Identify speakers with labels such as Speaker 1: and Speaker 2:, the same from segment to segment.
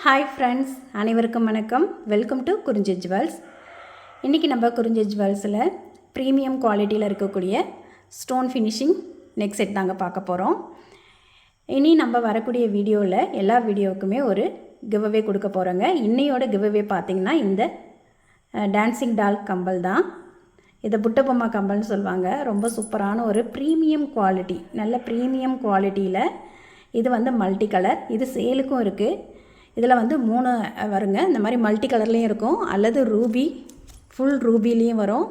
Speaker 1: Hi friends, அனைவருக்கும் வணக்கம். Welcome to குறிஞ்சி ஜுவல்ஸ். இன்றைக்கி நம்ம குறிஞ்சி ஜுவல்ஸில் ப்ரீமியம் குவாலிட்டியில் இருக்கக்கூடிய ஸ்டோன் ஃபினிஷிங் நெக் செட் தாங்க பார்க்க போகிறோம். இனி நம்ம வரக்கூடிய வீடியோவில் எல்லா வீடியோவுக்குமே ஒரு கிவ்அவே கொடுக்க போகிறோங்க. இன்னையோட கிவ்அவே பார்த்திங்கன்னா இந்த டான்சிங் டால் கம்பல் தான். இதை புட்டபொம்மா கம்பல்னு சொல்லுவாங்க. ரொம்ப சூப்பரான ஒரு ப்ரீமியம் குவாலிட்டி, நல்ல ப்ரீமியம் குவாலிட்டியில் இது வந்து மல்டி கலர். இது சேலுக்கும் இருக்குது. இதில் வந்து 3 வருங்க. இந்த மாதிரி மல்டி கலர்லேயும் இருக்கும், அல்லது ரூபி ஃபுல் ரூபிலேயும் வரும்,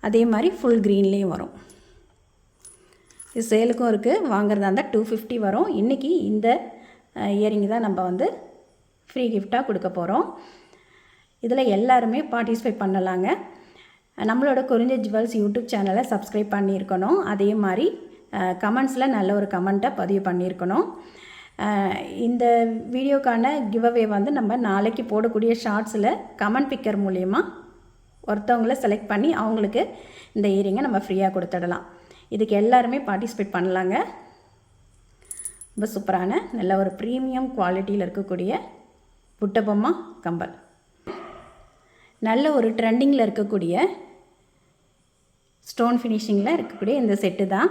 Speaker 1: அதே மாதிரி ஃபுல் க்ரீன்லேயும் வரும். இது சேலுக்கும் இருக்குது. வாங்குறதா இருந்தால் 250 வரும். இன்றைக்கி இந்த இயரிங் தான் நம்ம வந்து ஃப்ரீ கிஃப்டாக கொடுக்க போகிறோம். இதில் எல்லாருமே பார்ட்டிசிபேட் பண்ணலாங்க. நம்மளோட குறிஞ்சி ஜுவல்ஸ் யூடியூப் சேனலை சப்ஸ்கிரைப் பண்ணியிருக்கணும். அதே மாதிரி கமெண்ட்ஸில் நல்ல ஒரு கமெண்ட்டை பதிவு பண்ணியிருக்கணும். இந்த வீடியோக்கான கிவ்அவே வந்து நம்ம நாளைக்கு போடக்கூடிய ஷார்ட்ஸில் கமெண்ட் பிக்கர் மூலயமா ஒருத்தவங்கள செலக்ட் பண்ணி அவங்களுக்கு இந்த இயரிங்கை நம்ம ஃப்ரீயாக கொடுத்துடலாம். இதுக்கு எல்லாருமே பார்ட்டிசிபேட் பண்ணலாங்க. ரொம்ப சூப்பரான நல்ல ஒரு ப்ரீமியம் குவாலிட்டியில் இருக்கக்கூடிய புட்டபொம்மா கம்பல், நல்ல ஒரு ட்ரெண்டிங்கில் இருக்கக்கூடிய ஸ்டோன் ஃபினிஷிங்கில் இருக்கக்கூடிய இந்த செட்டு தான்.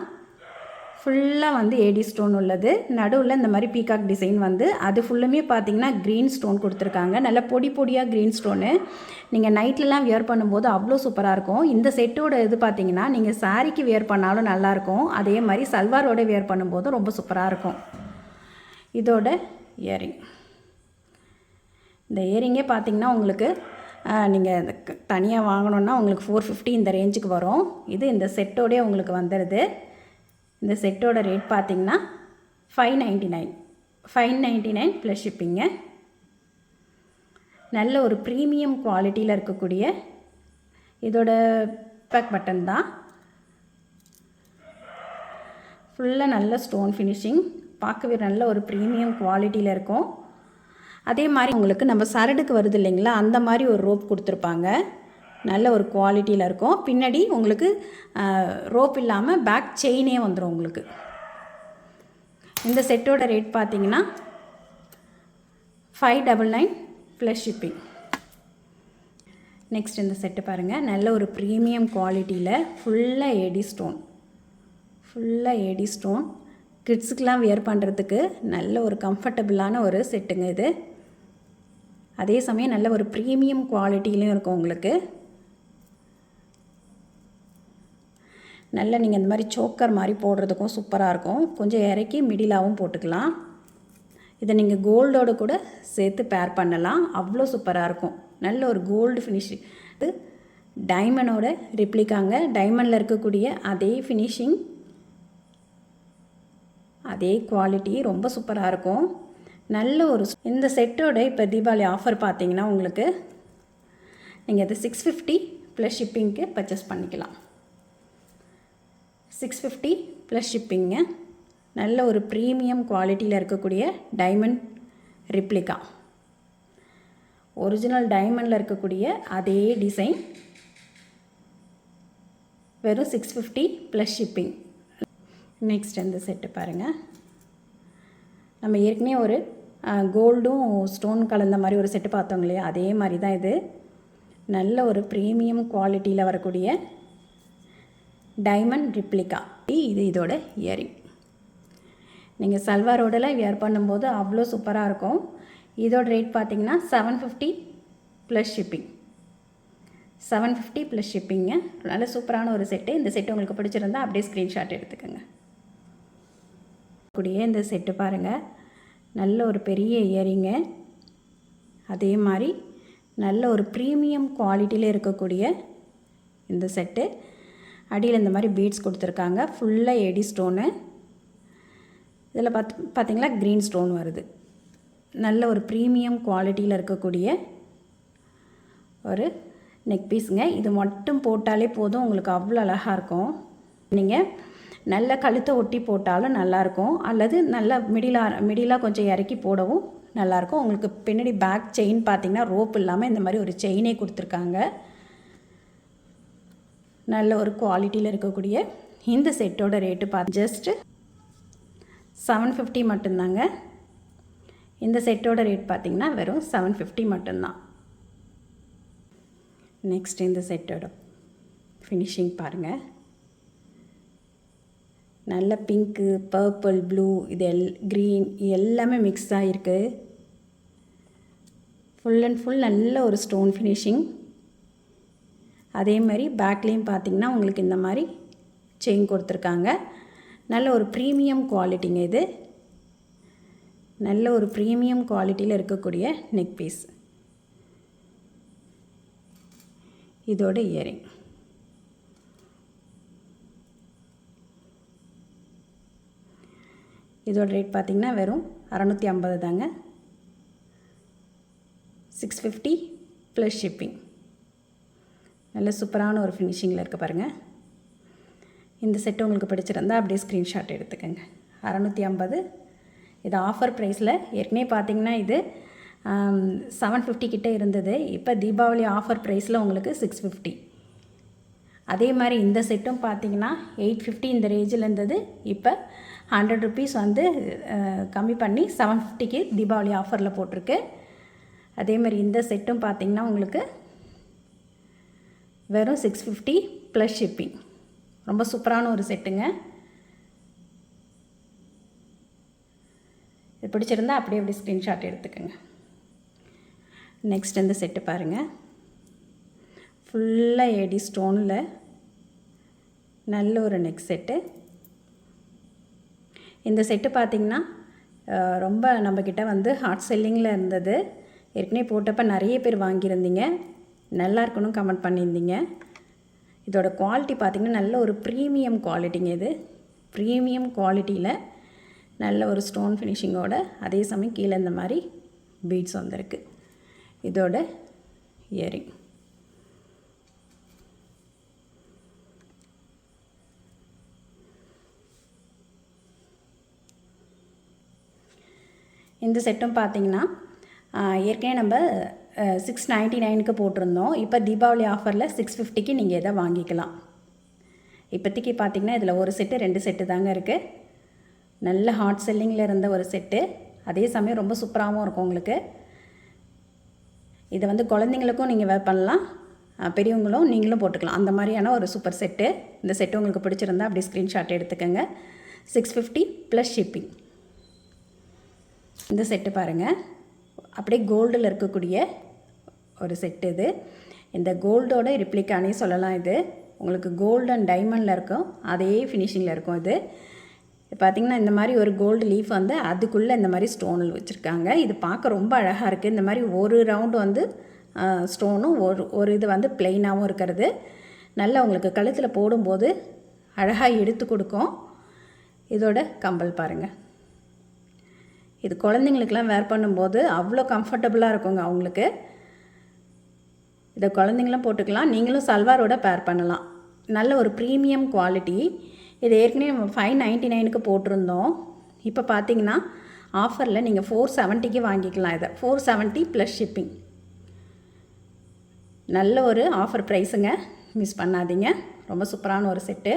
Speaker 1: ஃபுல்லாக வந்து ஏடி ஸ்டோன் உள்ளது. நடுவில் இந்த மாதிரி பீகாக் டிசைன் வந்து அது ஃபுல்லுமே பார்த்திங்கன்னா க்ரீன் ஸ்டோன் கொடுத்துருக்காங்க. நல்ல பொடி பொடியாக க்ரீன் ஸ்டோனு. நீங்கள் நைட்லலாம் வியர் பண்ணும்போது அவ்வளோ சூப்பராக இருக்கும். இந்த செட்டோட இது பார்த்திங்கன்னா நீங்கள் சாரீக்கு வியர் பண்ணாலும் நல்லாயிருக்கும், அதே மாதிரி சல்வாரோட வியர் பண்ணும்போதும் ரொம்ப சூப்பராக இருக்கும். இதோட இயரிங், இந்த இயரிங்கே பார்த்திங்கன்னா உங்களுக்கு நீங்கள் தனியாக வாங்கணுன்னா உங்களுக்கு 450 இந்த ரேஞ்சுக்கு வரும். இது இந்த செட்டோடே உங்களுக்கு வந்துடுது. இந்த செட்டோட ரேட் பார்த்திங்கன்னா 599 ப்ளஸ் ஷிப்பிங்க. நல்ல ஒரு ப்ரீமியம் குவாலிட்டியில் இருக்கக்கூடிய இதோட பேக் பட்டன் தான். ஃபுல்லாக நல்ல ஸ்டோன் ஃபினிஷிங், பார்க்கவே நல்ல ஒரு ப்ரீமியம் குவாலிட்டியில் இருக்கும். அதே மாதிரி உங்களுக்கு நம்ம சரடுக்கு வருது இல்லைங்களா, அந்த மாதிரி ஒரு ரோப் கொடுத்துருப்பாங்க. நல்ல ஒரு குவாலிட்டியில் இருக்கும். பின்னாடி உங்களுக்கு ரோப் இல்லாமல் பேக் செயினே வந்துடும் உங்களுக்கு. இந்த செட்டோட ரேட் பார்த்திங்கன்னா 599 ப்ளஸ் ஷிப்பிங். நெக்ஸ்ட் இந்த செட்டு பாருங்கள். நல்ல ஒரு ப்ரீமியம் குவாலிட்டியில் ஃபுல்லாக ஏடி ஸ்டோன் கிட்ஸுக்கெலாம் வியர் பண்ணுறதுக்கு நல்ல ஒரு கம்ஃபர்டபுளான ஒரு செட்டுங்க இது. அதே சமயம் நல்ல ஒரு ப்ரீமியம் குவாலிட்டிலையும் இருக்கும் உங்களுக்கு. நல்ல நீங்கள் இந்த மாதிரி சோக்கர் மாதிரி போடுறதுக்கும் சூப்பராக இருக்கும். கொஞ்சம் இறக்கி மிடிலாகவும் போட்டுக்கலாம். இதை நீங்கள் கோல்டோடு கூட சேர்த்து பேர் பண்ணலாம், அவ்வளோ சூப்பராக இருக்கும். நல்ல ஒரு கோல்டு ஃபினிஷிங். இது டைமண்டோட ரிப்ளிக்காங்க. டைமண்டில் இருக்கக்கூடிய அதே ஃபினிஷிங், அதே குவாலிட்டி, ரொம்ப சூப்பராக இருக்கும். நல்ல ஒரு இந்த செட்டோட இப்போ தீபாவளி ஆஃபர் பார்த்தீங்கன்னா உங்களுக்கு நீங்கள் இது 650 ப்ளஸ் ஷிப்பிங்க்கு பர்ச்சேஸ் பண்ணிக்கலாம். 650 ப்ளஸ் ஷிப்பிங்க. நல்ல ஒரு ப்ரீமியம் குவாலிட்டியில் இருக்கக்கூடிய டைமண்ட் ரிப்ளிகா, ஒரிஜினல் டைமண்டில் இருக்கக்கூடிய அதே டிசைன், வெறும் 650 ப்ளஸ் ஷிப்பிங். நெக்ஸ்ட் இந்த செட்டு பாருங்கள். நம்ம ஏற்கனவே ஒரு கோல்டும் ஸ்டோன் கலந்த மாதிரி ஒரு செட்டு பார்த்தோங்க இல்லையா, அதே மாதிரி தான் இது. நல்ல ஒரு ப்ரீமியம் குவாலிட்டியில் வரக்கூடிய டைமண்ட் ரிப்ளிகா. இது இதோட இயரிங். நீங்கள் சல்வாரோடலாம் வியர் பண்ணும்போது அவ்வளோ சூப்பராக இருக்கும். இதோட ரேட் பார்த்திங்கன்னா 750 ப்ளஸ் ஷிப்பிங். 750 ப்ளஸ் ஷிப்பிங்க. நல்ல சூப்பரான ஒரு செட்டு. இந்த செட்டு உங்களுக்கு பிடிச்சிருந்தா அப்படியே ஸ்க்ரீன்ஷாட் எடுத்துக்கோங்க. கூடிய இந்த செட்டு பாருங்கள். நல்ல ஒரு பெரிய இயரிங்கு, அதே மாதிரி நல்ல ஒரு ப்ரீமியம் குவாலிட்டியில் இருக்கக்கூடிய இந்த செட்டு. அடியில் இந்த மாதிரி பீட்ஸ் கொடுத்துருக்காங்க. ஃபுல்லாக ஏடி ஸ்டோனு. இதில் பார்த்திங்களா க்ரீன் ஸ்டோன் வருது. நல்ல ஒரு ப்ரீமியம் குவாலிட்டியில் இருக்கக்கூடிய ஒரு நெக் பீஸுங்க. இது மட்டும் போட்டாலே போதும், உங்களுக்கு அவ்வளோ அழகாக இருக்கும். நீங்கள் நல்ல கழுத்தை ஒட்டி போட்டாலும் நல்லாயிருக்கும், அல்லது நல்ல மிடிலாக கொஞ்சம் இறக்கி போடவும் நல்லாயிருக்கும். உங்களுக்கு பின்னாடி பேக் செயின் பார்த்திங்கன்னா ரோப் இல்லாமல் இந்த மாதிரி ஒரு செயினே கொடுத்துருக்காங்க. நல்ல ஒரு குவாலிட்டியில் இருக்கக்கூடிய இந்த செட்டோட ரேட்டு பார்த்து ஜஸ்ட்டு 750 மட்டும்தாங்க. இந்த செட்டோட ரேட் பார்த்திங்கன்னா வெறும் 750 மட்டும்தான். நெக்ஸ்ட் இந்த செட்டோட ஃபினிஷிங் பாருங்கள். நல்ல பிங்க்கு, பர்பிள், ப்ளூ, இது க்ரீன் எல்லாமே மிக்ஸ் ஆகிருக்கு. ஃபுல் அண்ட் ஃபுல் நல்ல ஒரு ஸ்டோன் ஃபினிஷிங். அதே மாதிரி பேக்லேயும் பார்த்திங்கன்னா உங்களுக்கு இந்த மாதிரி செயின் கொடுத்துருக்காங்க. நல்ல ஒரு ப்ரீமியம் குவாலிட்டிங்க இது. நல்ல ஒரு ப்ரீமியம் குவாலிட்டியில் இருக்கக்கூடிய நெக் பீஸ். இதோட இயரிங். இதோட ரேட் பார்த்திங்கன்னா வெறும் 650 தாங்க. 650 ப்ளஸ் ஷிப்பிங். நல்ல சூப்பரான ஒரு ஃபினிஷிங்கில் இருக்க பாருங்கள். இந்த செட்டு உங்களுக்கு பிடிச்சிருந்தா அப்படியே ஸ்க்ரீன்ஷாட் எடுத்துக்கோங்க. 650. இது ஆஃபர் ப்ரைஸில். ஏற்கனவே பார்த்திங்கன்னா இது 750 கிட்டே இருந்தது. இப்போ தீபாவளி ஆஃபர் ப்ரைஸில் உங்களுக்கு 650. அதே மாதிரி இந்த செட்டும் பார்த்திங்கன்னா 850 இந்த ரேஞ்சில் இருந்தது. இப்போ 100 ருபீஸ் வந்து கம்மி பண்ணி 750க்கு தீபாவளி ஆஃபரில் போட்டிருக்கு. அதே மாதிரி இந்த செட்டும் பார்த்திங்கன்னா உங்களுக்கு வெறும் 650 ப்ளஸ் ஷிப்பிங். ரொம்ப சூப்பரான ஒரு செட்டுங்க. இது பிடிச்சிருந்தா அப்படியே ஸ்க்ரீன்ஷாட் எடுத்துக்கோங்க. நெக்ஸ்ட் இந்த செட்டு பாருங்கள். ஃபுல்லாக ஏடி ஸ்டோனில் நல்ல ஒரு நெக் செட்டு. இந்த செட்டு பார்த்திங்கன்னா ரொம்ப நம்மக்கிட்ட வந்து ஹாட் செல்லிங்கில் இருந்தது. ஏற்கனவே போட்டப்போ நிறைய பேர் வாங்கியிருந்தீங்க. நல்லா இருக்குன்னு கமெண்ட் பண்ணியிருந்தீங்க. இதோட குவாலிட்டி பார்த்திங்கன்னா நல்ல ஒரு ப்ரீமியம் குவாலிட்டிங்க. இது ப்ரீமியம் குவாலிட்டியில் நல்ல ஒரு ஸ்டோன் ஃபினிஷிங்கோட, அதே சமயம் கீழே இந்த மாதிரி பீட்ஸ் வந்திருக்கு. இதோட இயரிங். இந்த செட்டும் பார்த்திங்கன்னா ஏற்கனவே நம்ம 699க்கு போட்டிருந்தோம். இப்போ தீபாவளி ஆஃபரில் 650க்கு நீங்கள் எதை வாங்கிக்கலாம். இப்போதைக்கு பார்த்திங்கன்னா இதில் ஒரு செட்டு 2 செட்டு தாங்க இருக்குது. நல்ல ஹாட் செல்லிங்கில் இருந்த ஒரு செட்டு. அதே சமயம் ரொம்ப சூப்பராகவும் இருக்கும் உங்களுக்கு. இதை வந்து குழந்தைங்களுக்கும் நீங்கள் வேர் பண்ணலாம், பெரியவங்களும் நீங்களும் போட்டுக்கலாம். அந்த மாதிரியான ஒரு சூப்பர் செட்டு. இந்த செட்டு உங்களுக்கு பிடிச்சிருந்தா அப்படி ஸ்க்ரீன்ஷாட் எடுத்துக்கோங்க. 650 ப்ளஸ் ஷிப்பிங். இந்த செட்டு பாருங்கள். அப்படியே கோல்டில் இருக்கக்கூடிய ஒரு செட்டு இது. இந்த கோல்டோட ரிப்ளிக்கானே சொல்லலாம். இது உங்களுக்கு கோல்டு அண்ட் டைமண்டில் இருக்கும், அதே ஃபினிஷிங்கில் இருக்கும். இது பார்த்திங்கன்னா இந்த மாதிரி ஒரு கோல்டு லீஃப் வந்து அதுக்குள்ளே இந்த மாதிரி ஸ்டோனில் வச்சுருக்காங்க. இது பார்க்க ரொம்ப அழகாக இருக்குது. இந்த மாதிரி ஒரு ரவுண்டு வந்து ஸ்டோனும் ஒரு இது வந்து ப்ளெயினாகவும் இருக்கிறது. நல்லா உங்களுக்கு கழுத்தில் போடும்போது அழகாக எடுத்து கொடுக்கும். இதோட கம்பல் பாருங்கள். இது குழந்தைங்களுக்கெல்லாம் வேர் பண்ணும்போது அவ்வளோ கம்ஃபர்டபுளாக இருக்குங்க அவங்களுக்கு. இதை குழந்தைங்களும் போட்டுக்கலாம், நீங்களும் சல்வாரோட பேர் பண்ணலாம். நல்ல ஒரு ப்ரீமியம் குவாலிட்டி. இது ஏற்கனவே நம்ம 599க்கு போட்டிருந்தோம். இப்போ பார்த்தீங்கன்னா ஆஃபரில் நீங்கள் 470க்கு வாங்கிக்கலாம். இதை 470 ப்ளஸ் ஷிப்பிங். நல்ல ஒரு ஆஃபர் ப்ரைஸுங்க, மிஸ் பண்ணாதீங்க. ரொம்ப சூப்பரான ஒரு செட்டு.